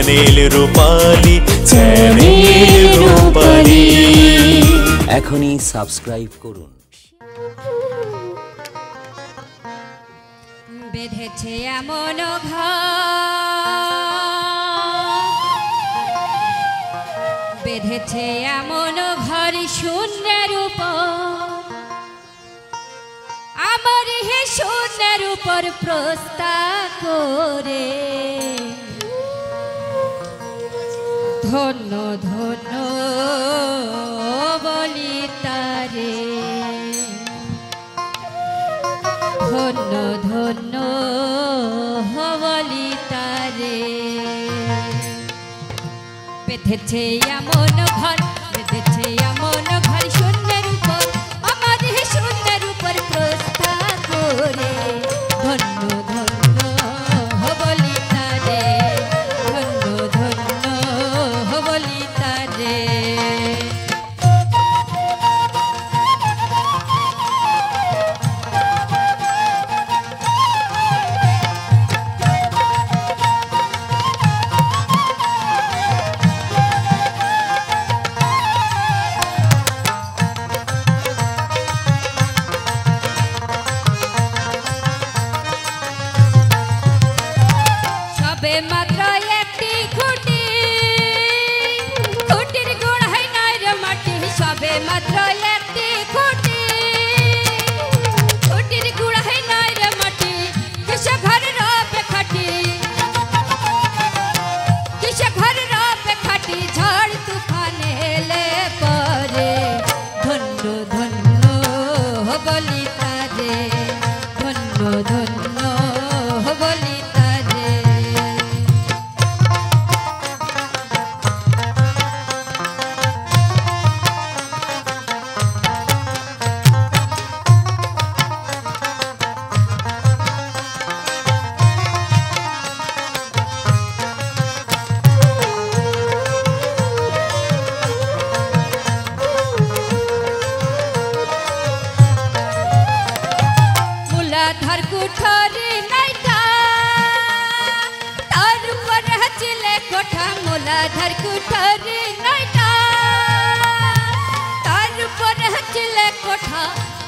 Channel রূপালী, channel রূপালী। এখনই subscribe করুন। বেঁধেছে এমন বেঁধেছে এমন ঘর শূন্যের উপর, আমার হে শূন্যের উপর প্রস্তাব করে। ধন্য ধন্য বলি তারে, ধন্য ধন্য বলি তারে। বেঁধেছে এমন ঘর, বেঁধেছে এমন ঘর শূন্যের উপর, আমার হে শূন্যের উপর প্রস্তাব করে। ধন্য ধন্য বলি তারে, ধন্য ধন্য বলি তারে। সবে মাত্র একটি খুঁটি, খুঁটির গোড়ায় নাই রে মাটি। সবে মাত্র একটি খুঁটি, খুঁটির গোড়ায় নাই রে মাটি। কিসে ঘর রবে খাটি, কিসে ঘর রবে খাটি। ঝড় তুফান এলে পরে, ধন্য ধন্য বলি তারে, ধন্য ধন্য বলি তারে। মূলাধার কুঠরি নাইটা, তার উপর হাচিলে কোঠা। মূলাধার কুঠরি নাইটা, তার উপর হাচিলে কোঠা।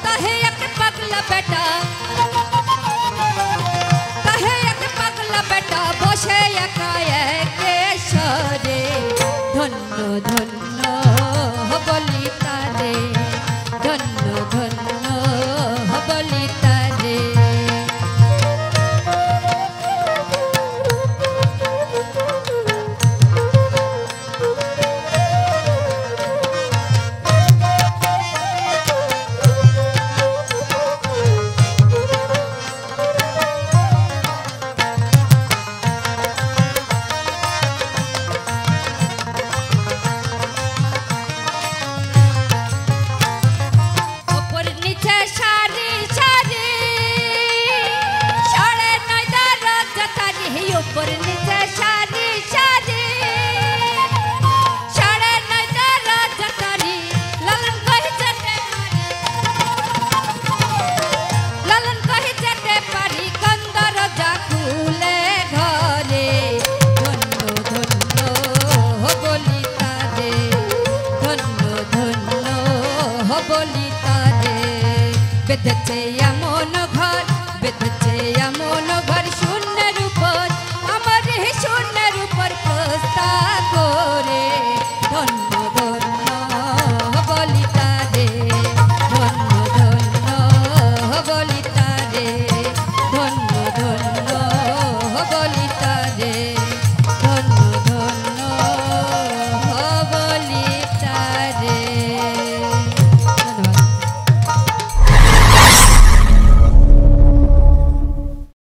তাহে এক পাগলা বেটা, তাহে এক পাগলা বেটা বসে একা একেশ্বরে। ধন্য ধন্য বলি তারে, ধন্য ধন্য বলি তারে। ওপর নিচে সারি সারি, সাড়ে নয় দরজা তারি। ওপর নিচে সারি সারি, সাড়ে নয় দরজা তারি। লালন কহি যেতে পারি, লালন কহি যেতে পারি। কোন দরজা খুলে ঘরে। ধন্য ধন্য বলি তারে, ধন্য ধন্য বলি তারে। বেঁধেছে এমন ঘর, বেঁধেছে এমন ঘর শূন্যের উপর, আমার হে শূন্যের উপর প্রস্তাব করে। ধন্য ধন্য বলি তারে, ধন্য ধন্য বলি তারে, ধন্য ধন্য বলি